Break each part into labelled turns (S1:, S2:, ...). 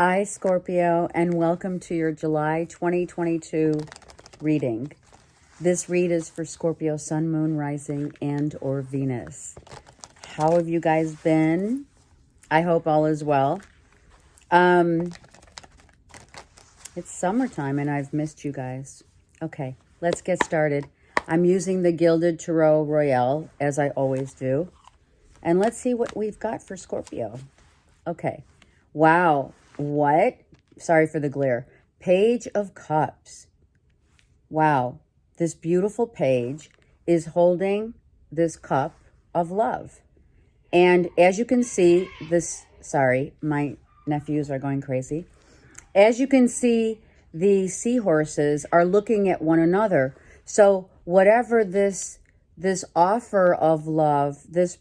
S1: Hi, Scorpio, and welcome to your July 2022 reading. This read is for Scorpio, Sun, Moon, Rising, and or Venus. How have you guys been? I hope all is well. It's summertime and I've missed you guys. Okay, let's get started. I'm using the Gilded Tarot Royale, as I always do. And let's see what we've got for Scorpio. Okay. Wow. What? Sorry for the glare. Page of Cups. Wow. This beautiful page is holding this cup of love. And as you can see, sorry, my nephews are going crazy. As you can see, the seahorses are looking at one another. So whatever this offer of love, this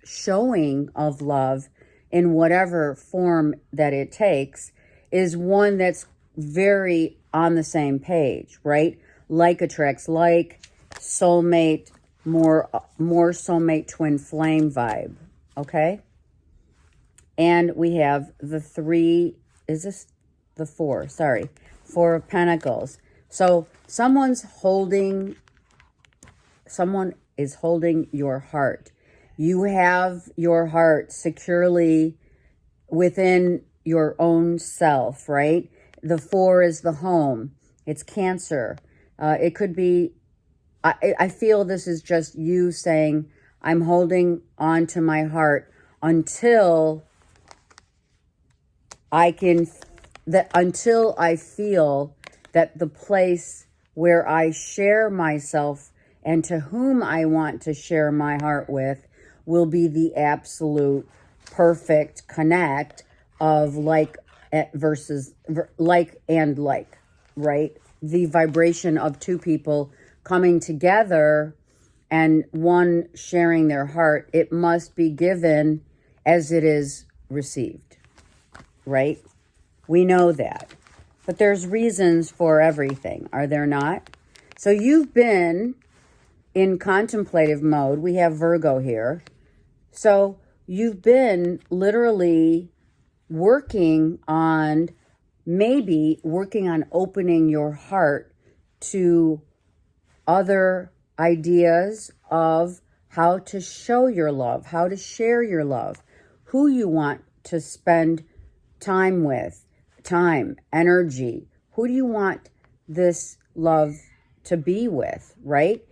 S1: showing of love, in whatever form that it takes, is one that's very on the same page, right? Like attracts like, soulmate, more soulmate twin flame vibe, okay? And we have the Four of Pentacles. So someone is holding your heart. You have your heart securely within your own self, right? The 4 is the home. It's Cancer. It could be, I feel this is just you saying, I'm holding on to my heart until I feel that the place where I share myself and to whom I want to share my heart with will be the absolute perfect connect of like versus like and like, right? The vibration of two people coming together and one sharing their heart. It must be given as it is received, right? We know that. But there's reasons for everything, are there not? So you've been in contemplative mode. We have Virgo here. So you've been literally working on opening your heart to other ideas of how to show your love, how to share your love, who you want to spend time with, energy. Who do you want this love to be with, right?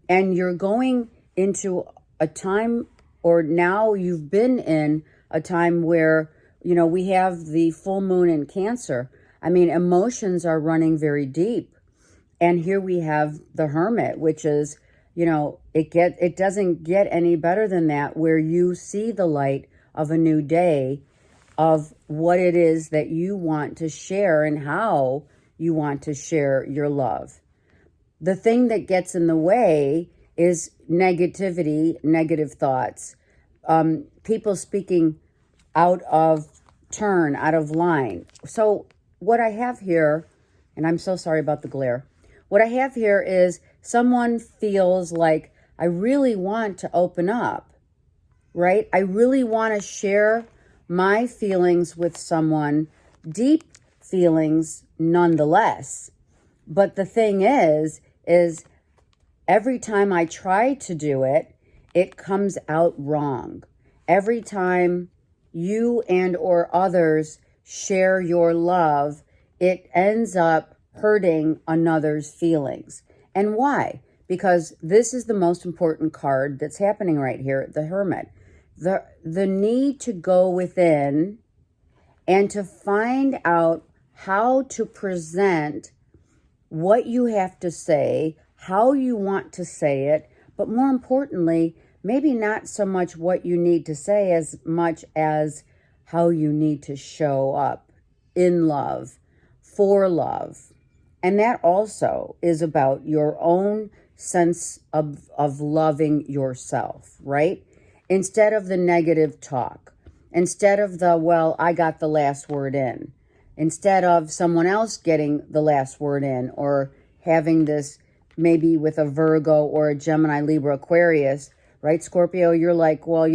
S1: And you're going into a time, or now you've been in a time where, we have the full moon in Cancer. I mean, emotions are running very deep. And here we have the Hermit, which is, it doesn't get any better than that, where you see the light of a new day, of what it is that you want to share and how you want to share your love. The thing that gets in the way is negativity, negative thoughts, people speaking out of turn, out of line. So what I have here, and I'm so sorry about the glare, what I have here is someone feels like, I really want to open up, right? I really want to share my feelings with someone, deep feelings nonetheless. But the thing is every time I try to do it, it comes out wrong. Every time you and or others share your love, it ends up hurting another's feelings. And why? Because this is the most important card that's happening right here, the Hermit. The need to go within and to find out how to present what you have to say, how you want to say it, but more importantly, maybe not so much what you need to say as much as how you need to show up in love, for love. And that also is about your own sense of loving yourself, right? Instead of the negative talk, instead of the, well, I got the last word in, instead of someone else getting the last word in, or having this maybe with a Virgo or a Gemini, Libra, Aquarius, right? Scorpio, you're like, well,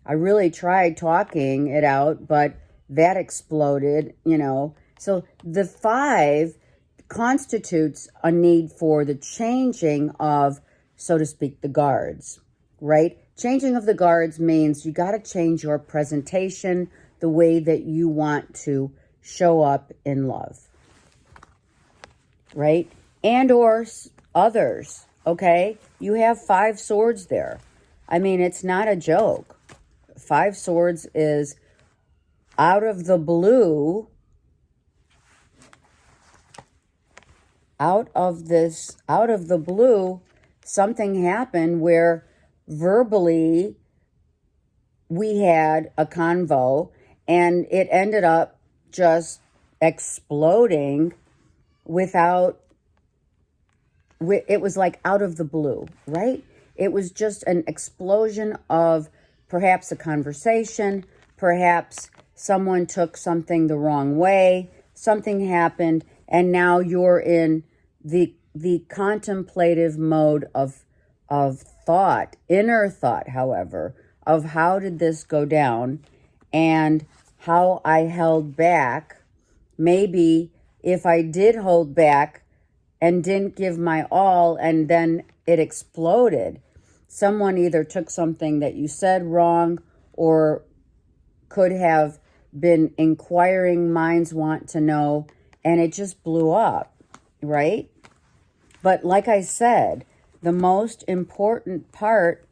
S1: I really tried talking it out, but that exploded, So the 5 constitutes a need for the changing of, so to speak, the guards, right? Changing of the guards means you got to change your presentation, the way that you want to show up in love, right? And or others, okay? You have 5 swords there. I mean, it's not a joke. 5 swords is out of the blue, out of the blue, something happened where verbally we had a convo and it ended up just exploding it was like out of the blue, right? It was just an explosion of perhaps a conversation, perhaps someone took something the wrong way, something happened, and now you're in the contemplative mode of thought, inner thought, however, of how did this go down and how I held back. Maybe if I did hold back and didn't give my all and then it exploded, someone either took something that you said wrong or could have been inquiring minds want to know, and it just blew up, right? But like I said, the most important part,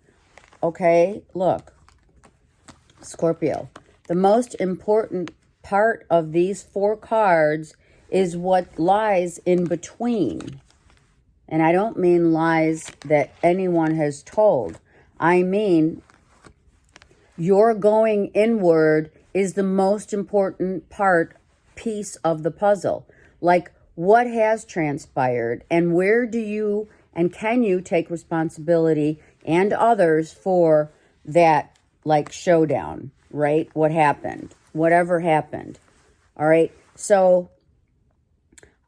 S1: okay, look, Scorpio, the most important part of these 4 cards is what lies in between. And I don't mean lies that anyone has told. I mean, your going inward is the most important piece of the puzzle. Like, what has transpired and where do you and can you take responsibility and others for that, like, showdown, right? What happened? Whatever happened. All right. So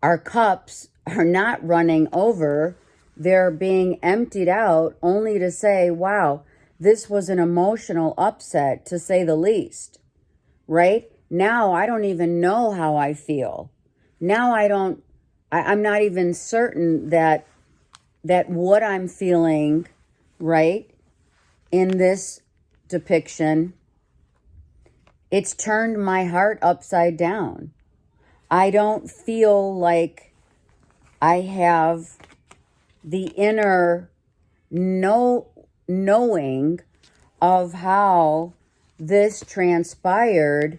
S1: our cups are not running over. They're being emptied out only to say, wow, this was an emotional upset, to say the least, right? Now I don't even know how I feel. Now I'm not even certain that what I'm feeling, right, in this depiction, it's turned my heart upside down. I don't feel like I have the inner knowing of how this transpired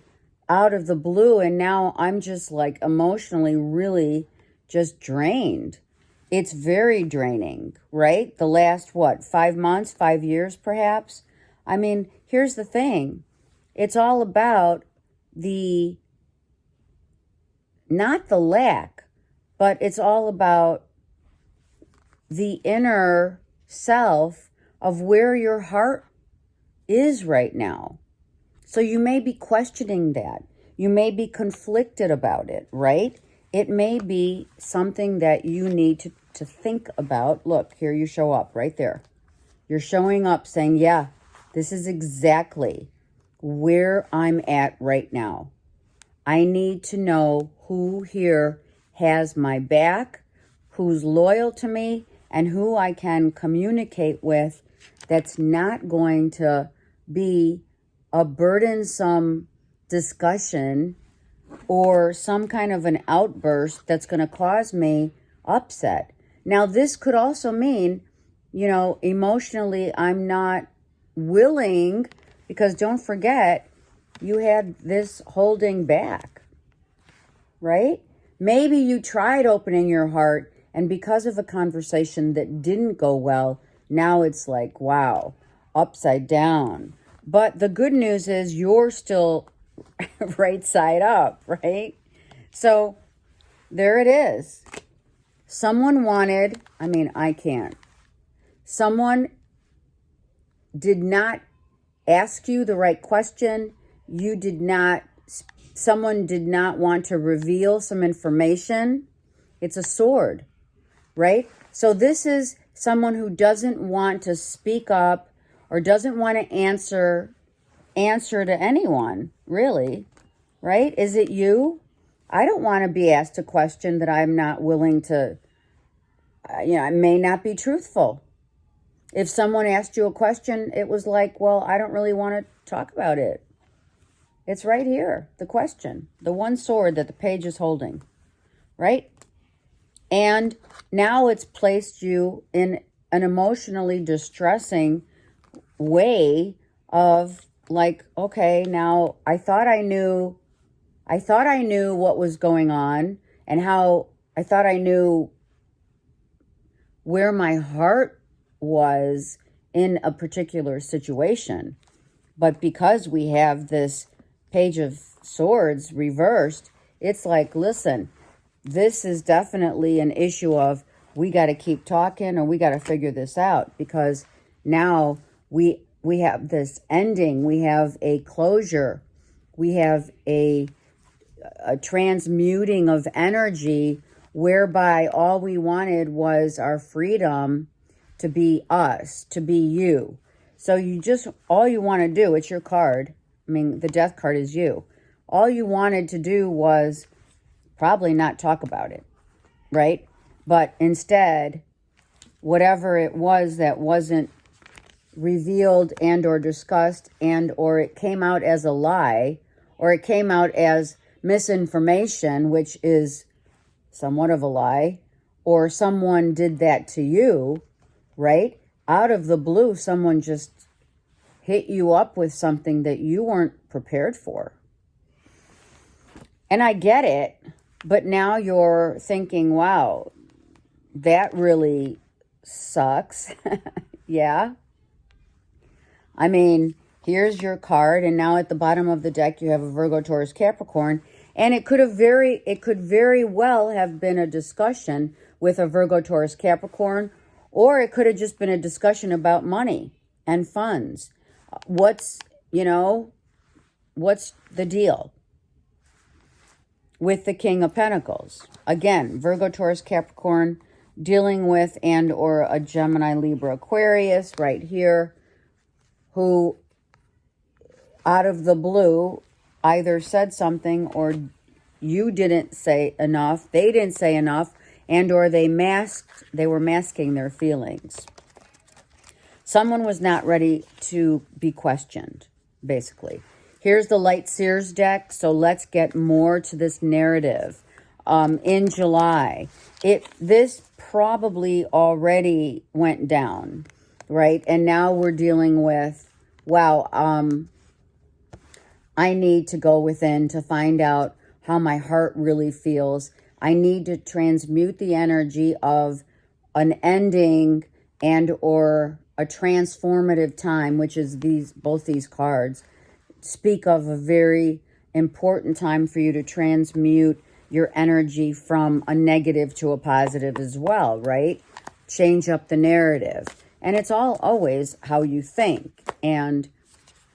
S1: out of the blue, and now I'm just like emotionally really just drained. It's very draining, right? The last, 5 months, 5 years perhaps? I mean, here's the thing. It's all about not the lack, but it's all about the inner self of where your heart is right now. So you may be questioning that. You may be conflicted about it, right? It may be something that you need to think about. Look, here you show up right there. You're showing up saying, yeah, this is exactly where I'm at right now. I need to know who here has my back, who's loyal to me, and who I can communicate with that's not going to be a burdensome discussion or some kind of an outburst that's going to cause me upset. Now, this could also mean, emotionally, I'm not willing, because don't forget, you had this holding back, right? Maybe you tried opening your heart, and because of a conversation that didn't go well, now it's like, wow, upside down. But the good news is you're still right side up, right? So there it is. Someone Someone did not ask you the right question. Someone did not want to reveal some information. It's a sword, right? So this is someone who doesn't want to speak up or doesn't want to answer to anyone, really. right? Is it you? I don't want to be asked a question that I'm not willing to, I may not be truthful. If someone asked you a question, it was like, well, I don't really want to talk about it. It's right here, the question, the one sword that the page is holding, right? And now it's placed you in an emotionally distressing way of like, okay, now I thought I knew what was going on, and how I thought I knew where my heart was in a particular situation. But because we have this page of swords reversed, it's like, listen, this is definitely an issue of we got to keep talking, or we got to figure this out, because now we have this ending, we have a closure, we have a transmuting of energy, whereby all we wanted was our freedom to be us, to be you. So all you want to do, it's your card. I mean, the death card is you. All you wanted to do was probably not talk about it, right? But instead, whatever it was that wasn't revealed and or discussed, and or it came out as a lie, or it came out as misinformation, which is somewhat of a lie, or someone did that to you, right? Out of the blue, someone just hit you up with something that you weren't prepared for. And I get it, but now you're thinking, wow, that really sucks. Yeah. I mean, here's your card, and now at the bottom of the deck you have a Virgo, Taurus, Capricorn, and it could very well have been a discussion with a Virgo, Taurus, Capricorn, or it could have just been a discussion about money and funds. What's the deal with the King of Pentacles? Again, Virgo, Taurus, Capricorn, dealing with and or a Gemini, Libra, Aquarius right here, who out of the blue either said something, or you didn't say enough, they didn't say enough, and or they were masking their feelings. Someone was not ready to be questioned, basically. Here's the Light Seers deck, so let's get more to this narrative. In July, this probably already went down, right? And now we're dealing with, wow, I need to go within to find out how my heart really feels. I need to transmute the energy of an ending and or a transformative time, which is both these cards speak of a very important time for you to transmute your energy from a negative to a positive as well, right? Change up the narrative. And it's always how you think and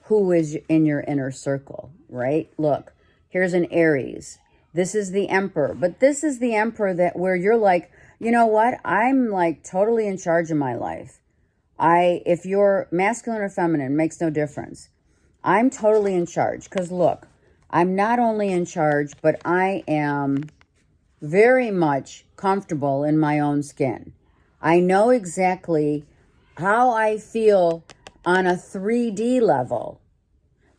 S1: who is in your inner circle, right? Look, here's an Aries. This is the Emperor, but this is the Emperor where you're like, you know what? I'm like totally in charge of my life. If you're masculine or feminine, makes no difference. I'm totally in charge, because look, I'm not only in charge, but I am very much comfortable in my own skin. I know exactly how I feel on a 3D level,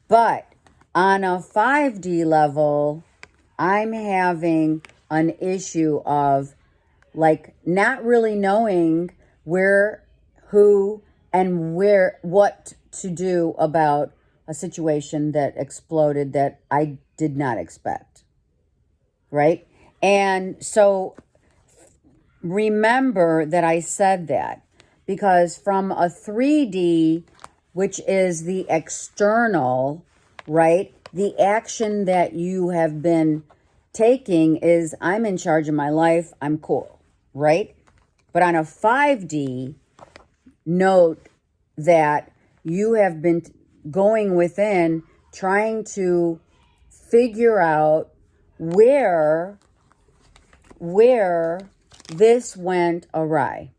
S1: but on a 5D level, I'm having an issue of like not really knowing where, who, and what to do about a situation that exploded that I did not expect, right? And so remember that I said that, because from a 3D, which is the external, right? The action that you have been taking is, I'm in charge of my life, I'm cool, right? But on a 5D, note that you have been going within, trying to figure out where this went awry,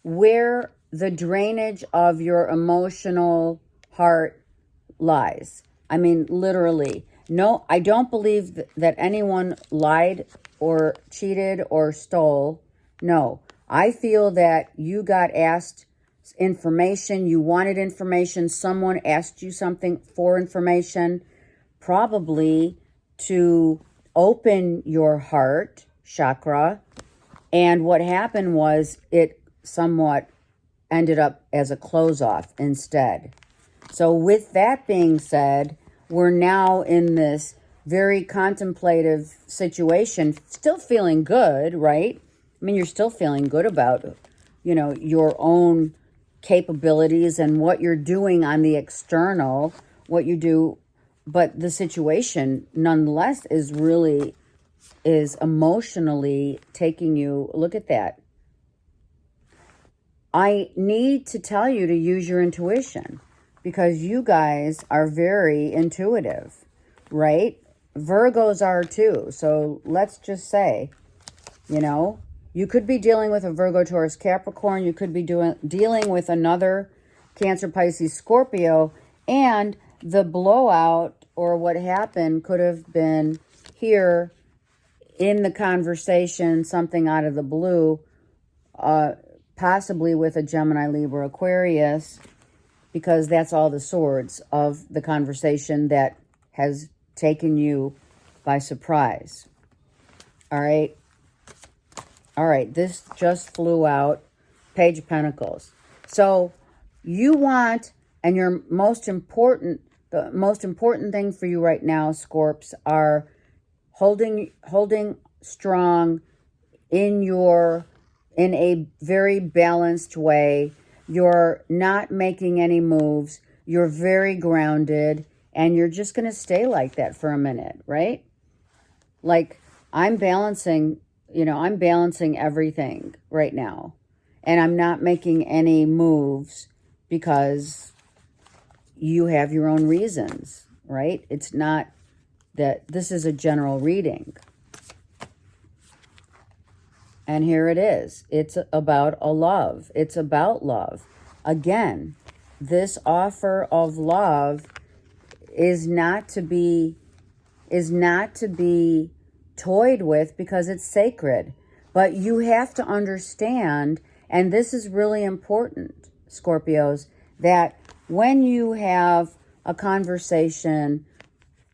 S1: where the drainage of your emotional heart lies. I mean, literally, No, I don't believe that anyone lied or cheated or stole. No, I feel that you got asked information, you wanted information, someone asked you something for information, probably to open your heart chakra. And what happened was it somewhat ended up as a close off instead. So with that being said, we're now in this very contemplative situation, still feeling good, right? I mean, you're still feeling good about, your own capabilities and what you're doing on the external, what you do. But the situation, nonetheless, is emotionally taking you. Look at that. I need to tell you to use your intuition because you guys are very intuitive, right? Virgos are too. So let's just say, you could be dealing with a Virgo, Taurus, Capricorn. You could be dealing with another Cancer, Pisces, Scorpio. And the blowout or what happened could have been here in the conversation, something out of the blue, possibly with a Gemini, Libra, Aquarius, because that's all the swords of the conversation that has taken you by surprise. All right. All right. This just flew out. Page of Pentacles. So you want, and the most important thing for you right now, Scorps, are holding strong in a very balanced way. You're not making any moves. You're very grounded, and you're just going to stay like that for a minute, right? Like I'm balancing everything right now, and I'm not making any moves because you have your own reasons, right? It's not that this is a general reading. And here it is. It's about a love. It's about love. Again, this offer of love is not to be toyed with because it's sacred. But you have to understand, and this is really important, Scorpios, that when you have a conversation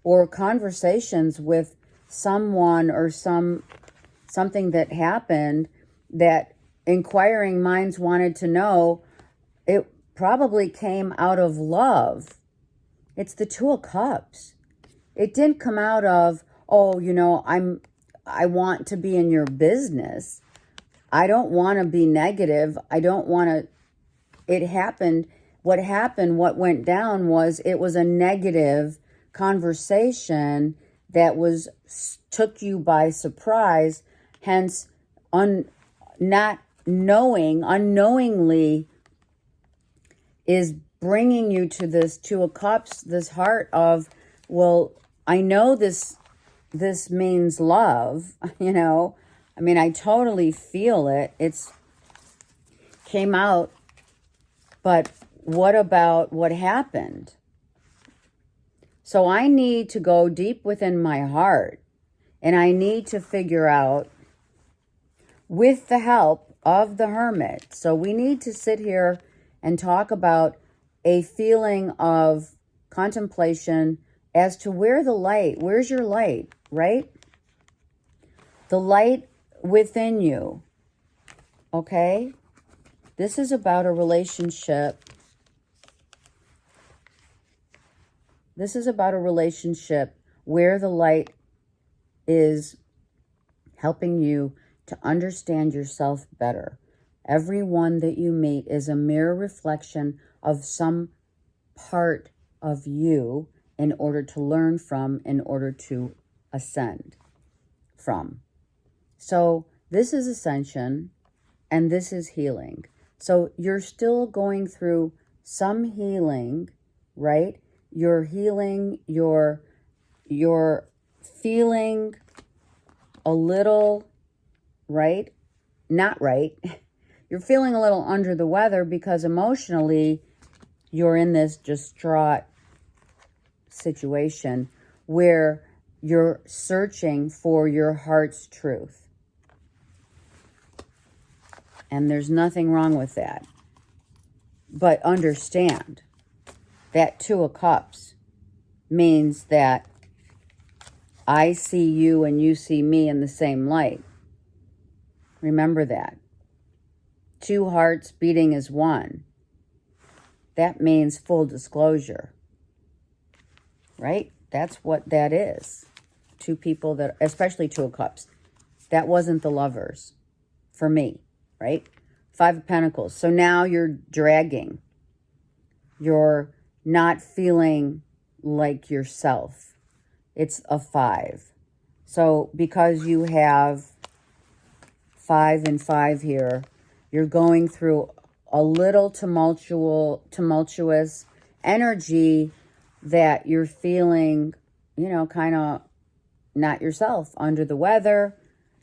S1: or conversations with someone or something that happened that inquiring minds wanted to know, it probably came out of love. It's the Two of Cups. It didn't come out of, I want to be in your business. I don't want to be negative. I don't want to. It happened. What went down was it was a negative conversation that took you by surprise. Hence, unknowingly is bringing you to this Two of Cups, this heart of, well, I know this means love, I mean, I totally feel it. It's came out, but what about what happened? So I need to go deep within my heart, and I need to figure out, with the help of the Hermit. So we need to sit here and talk about a feeling of contemplation as to where's your light, right? The light within you, okay? This is about a relationship. This is about a relationship where the light is helping you to understand yourself better. Everyone that you meet is a mirror reflection of some part of you in order to learn from, in order to ascend from. So this is ascension and this is healing. So you're still going through some healing, right? You're healing, you're feeling a little, right? Not right. You're feeling a little under the weather because emotionally you're in this distraught situation where you're searching for your heart's truth. And there's nothing wrong with that. But understand that Two of Cups means that I see you and you see me in the same light. Remember that. Two hearts beating as one. That means full disclosure. Right? That's what that is. Two people that, especially Two of Cups. That wasn't the lovers for me, right? Five of Pentacles. So now you're dragging. You're not feeling like yourself. It's a 5. So because you have 5 and 5 here, you're going through a little tumultuous energy that you're feeling, you know, kind of not yourself, under the weather,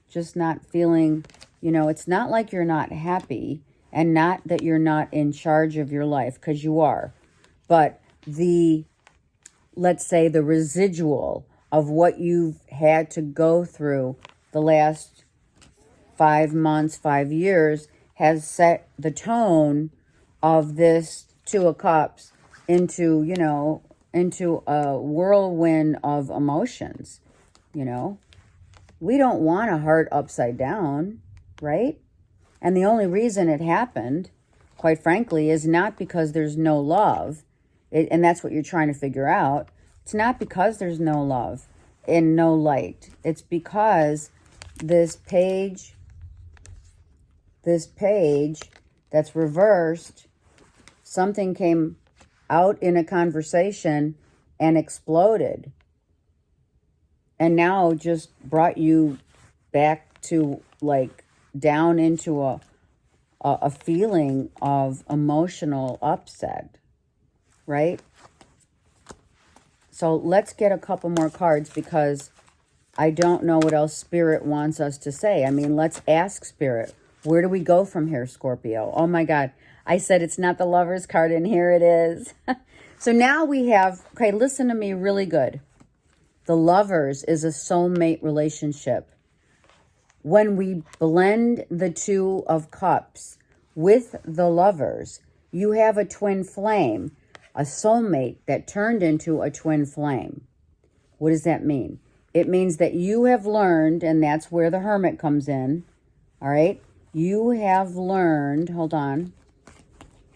S1: just not feeling, you know, it's not like you're not happy and not that you're not in charge of your life, because you are. But let's say the residual of what you've had to go through the last 5 months, 5 years has set the tone of this Two of Cups into, you know, into a whirlwind of emotions, you know. We don't want a heart upside down, right? And the only reason it happened, quite frankly, is not because there's no love. And that's what you're trying to figure out. It's not because there's no love and no light. It's because this page that's reversed, something came out in a conversation and exploded. And now just brought you back to, like, down into a feeling of emotional upset, right? So let's get a couple more cards, because I don't know what else Spirit wants us to say. I mean, let's ask Spirit. Where do we go from here, Scorpio? Oh my God. I said it's not the Lovers card, and here it is. So now we have, okay, listen to me really good. The Lovers is a soulmate relationship. When we blend the Two of Cups with the Lovers, you have a twin flame, a soulmate that turned into a twin flame. What does that mean? It means that you have learned, and that's where the Hermit comes in, all right? You have learned, hold on.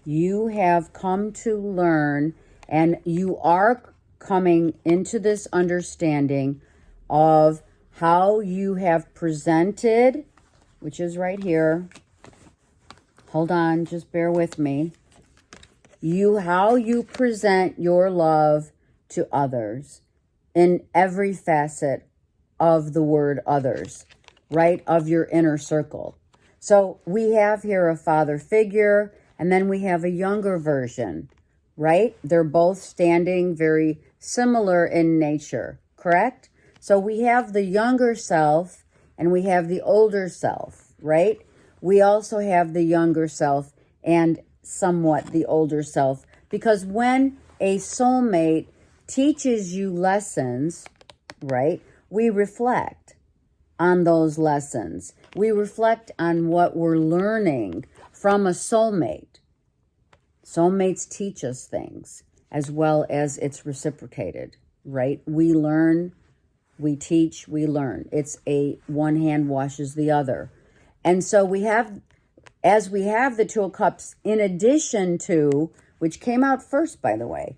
S1: You have come to learn, and you are coming into this understanding of how you have presented, which is right here. Hold on, just bear with me. How you present your love to others in every facet of the word others, right? Of your inner circle. So we have here a father figure, and then we have a younger version, right? They're both standing very similar in nature, correct? So we have the younger self and we have the older self, right? We also have the younger self and somewhat the older self, because when a soulmate teaches you lessons, right, we reflect on those lessons. We reflect on what we're learning from a soulmate. Soulmates teach us things, as well as it's reciprocated, right? We learn, we teach, we learn. It's a one hand washes the other. And so we have, as we have the Two of Cups, in addition to, which came out first, by the way,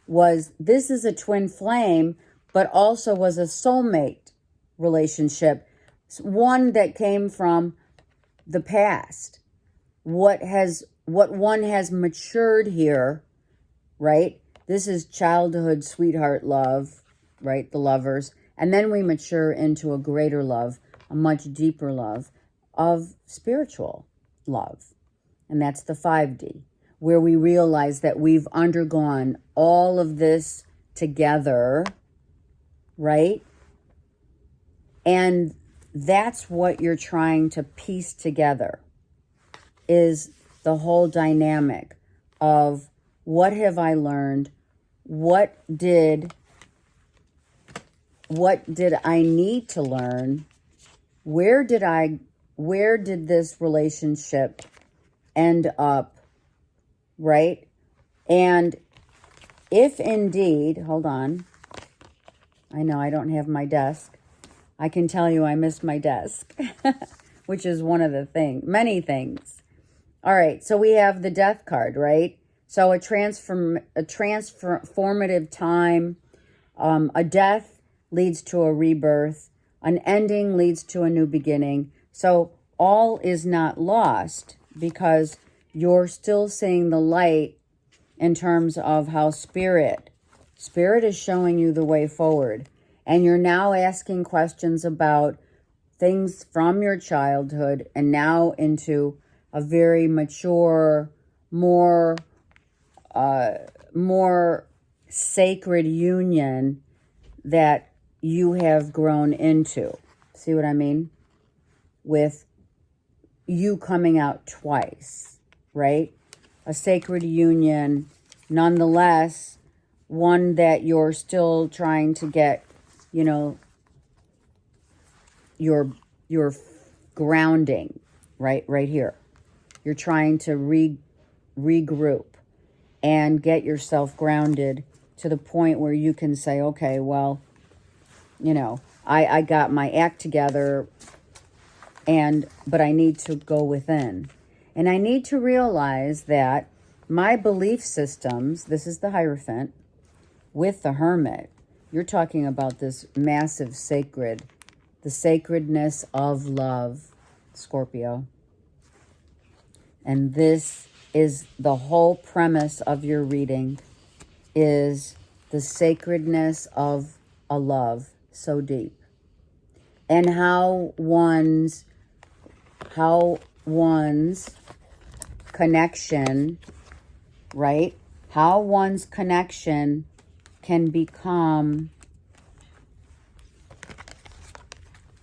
S1: was this is a twin flame, but also was a soulmate relationship, one that came from the past. What one has matured here, right? This is childhood sweetheart love, right? The Lovers. And then we mature into a greater love, a much deeper love of spiritual love. And that's the 5D, where we realize that we've undergone all of this together, right? And that's what you're trying to piece together, is the whole dynamic of what have I learned? What did what did I need to learn? Where did this relationship end up, right? And if indeed, hold on, I know I don't have my desk. I can tell you I miss my desk, which is one of the many things. All right, so we have the death card, right? So a transformative time, a death leads to a rebirth, an ending leads to a new beginning. So all is not lost because you're still seeing the light in terms of how Spirit is showing you the way forward. And you're now asking questions about things from your childhood and now into a very mature, more sacred union that you have grown into. See what I mean? With you coming out twice, right? A sacred union, nonetheless, one that you're still trying to get, your grounding, right here. You're trying to regroup and get yourself grounded to the point where you can say, okay, well, I got my act together, but I need to go within. And I need to realize that my belief systems, this is the Hierophant, with the Hermit, you're talking about this massive the sacredness of love, Scorpio. And this is the whole premise of your reading, is the sacredness of a love so deep. And how one's connection, right? How one's connection can become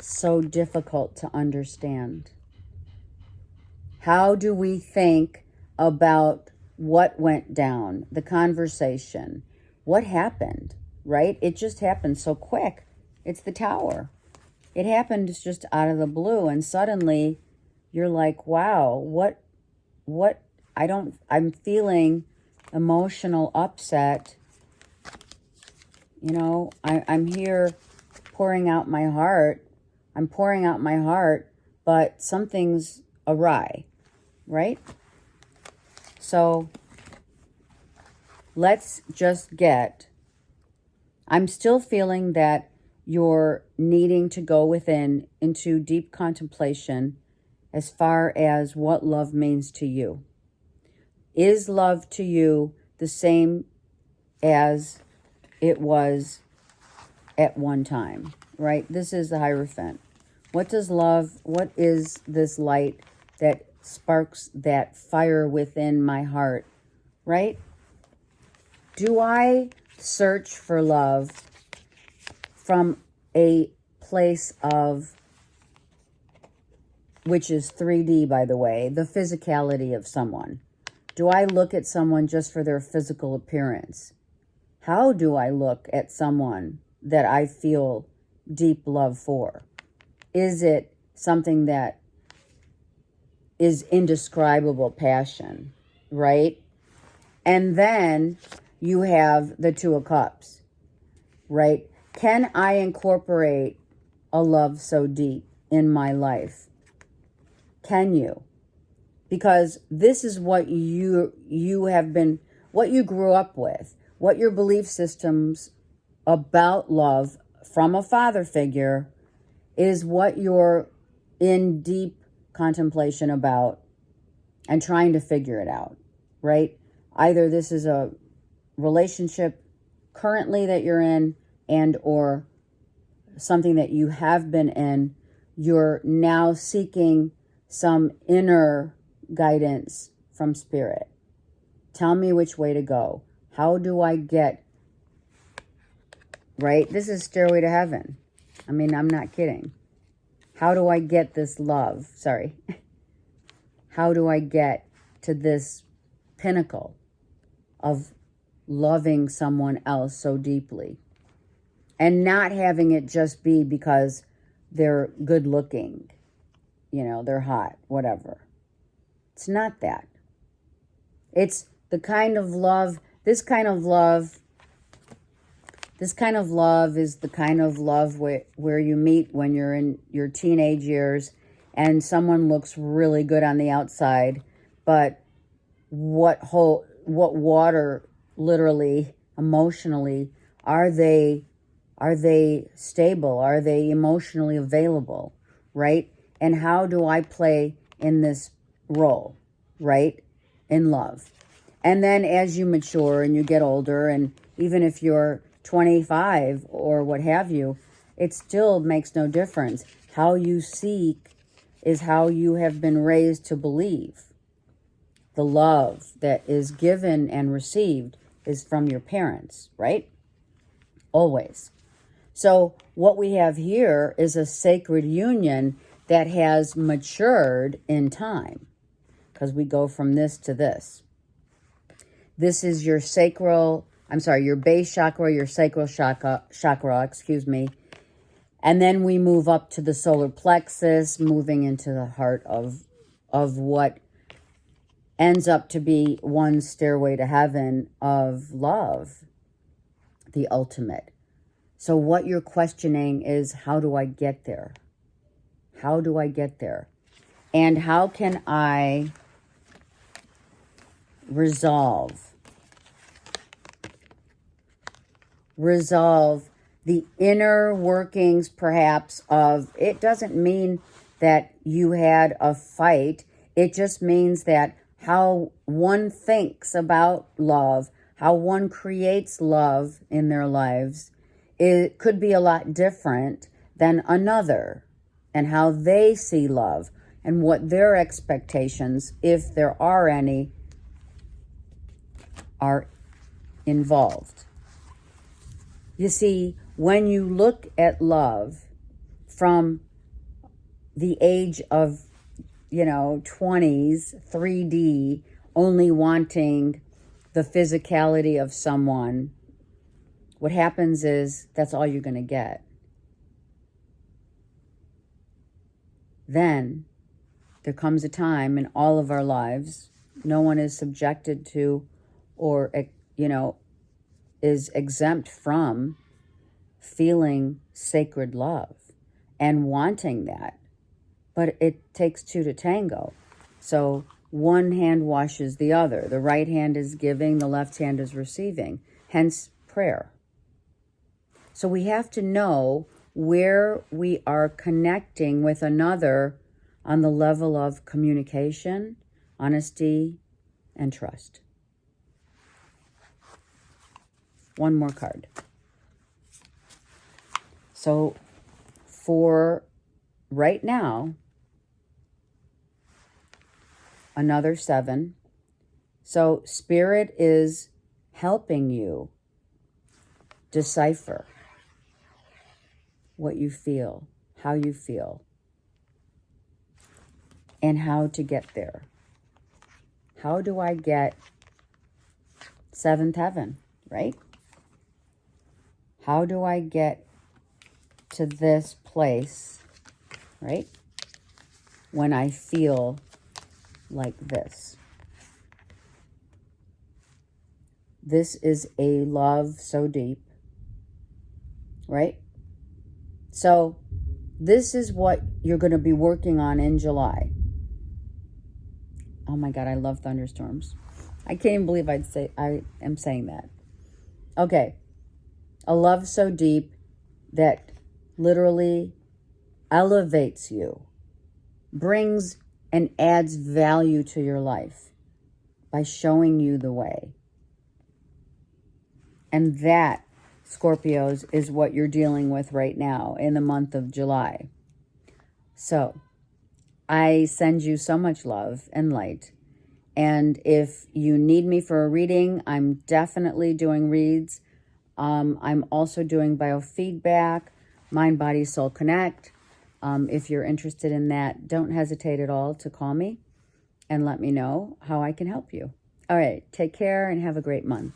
S1: so difficult to understand. How do we think about what went down, the conversation, what happened, right? It just happened so quick. It's the Tower. It happened just out of the blue, and suddenly you're like, wow, I'm feeling emotional upset. I'm here pouring out my heart. I'm pouring out my heart, but something's awry, right? So let's just I'm still feeling that you're needing to go within into deep contemplation as far as what love means to you. Is love to you the same as it was at one time, right? This is the Hierophant. What is this light that sparks that fire within my heart, right? Do I search for love from a place of, which is 3D, by the way, the physicality of someone? Do I look at someone just for their physical appearance? How do I look at someone that I feel deep love for? Is it something that is indescribable passion, right? And then you have the Two of Cups, right? Can I incorporate a love so deep in my life? Can you? Because this is what you have been, what you grew up with, what your belief systems about love from a father figure is what you're in deep contemplation about and trying to figure it out, right? Either this is a relationship currently that you're in and or something that you have been in. You're now seeking some inner guidance from Spirit. Tell me which way to go. How do I get, right? This is Stairway to Heaven. I mean, I'm not kidding. How do I get this love? Sorry. How do I get to this pinnacle of loving someone else so deeply? And not having it just be because they're good looking, they're hot, whatever. It's not that. It's the kind of love, this kind of love is the kind of love where you meet when you're in your teenage years and someone looks really good on the outside, but what water, literally, emotionally, are they stable? Are they emotionally available, right? And how do I play in this role, right? In love. And then as you mature and you get older, and even if you're 25 or what have you, it still makes no difference. How you seek is how you have been raised to believe. The love that is given and received is from your parents, right? Always. So what we have here is a sacred union that has matured in time, because we go from this to this. This is your your base chakra, your sacral chakra, and then we move up to the solar plexus, moving into the heart of what ends up to be one stairway to heaven of love, the ultimate. So what you're questioning is, how do I get there? How do I get there? And how can I resolve the inner workings, perhaps, of, it doesn't mean that you had a fight. It just means that how one thinks about love, how one creates love in their lives, it could be a lot different than another, and how they see love and what their expectations, if there are any, are involved. You see, when you look at love from the age of, 20s, 3D, only wanting the physicality of someone, what happens is that's all you're going to get. Then there comes a time in all of our lives, no one is subjected to or, is exempt from feeling sacred love and wanting that. But it takes two to tango. So one hand washes the other. The right hand is giving, the left hand is receiving. Hence prayer. So we have to know where we are connecting with another on the level of communication, honesty, and trust. One more card. So for right now, another 7. So Spirit is helping you decipher what you feel, how you feel, and how to get there. How do I get 7th heaven, right? How do I get to this place, right? When I feel like this. This is a love so deep, right? So this is what you're going to be working on in July. Oh my God, I love thunderstorms. I can't even believe I am saying that. Okay. A love so deep that literally elevates you, brings and adds value to your life by showing you the way. And that, Scorpios, is what you're dealing with right now in the month of July. So I send you so much love and light. And if you need me for a reading, I'm definitely doing reads. I'm also doing biofeedback, Mind, Body, Soul Connect. If you're interested in that, don't hesitate at all to call me and let me know how I can help you. All right, take care and have a great month.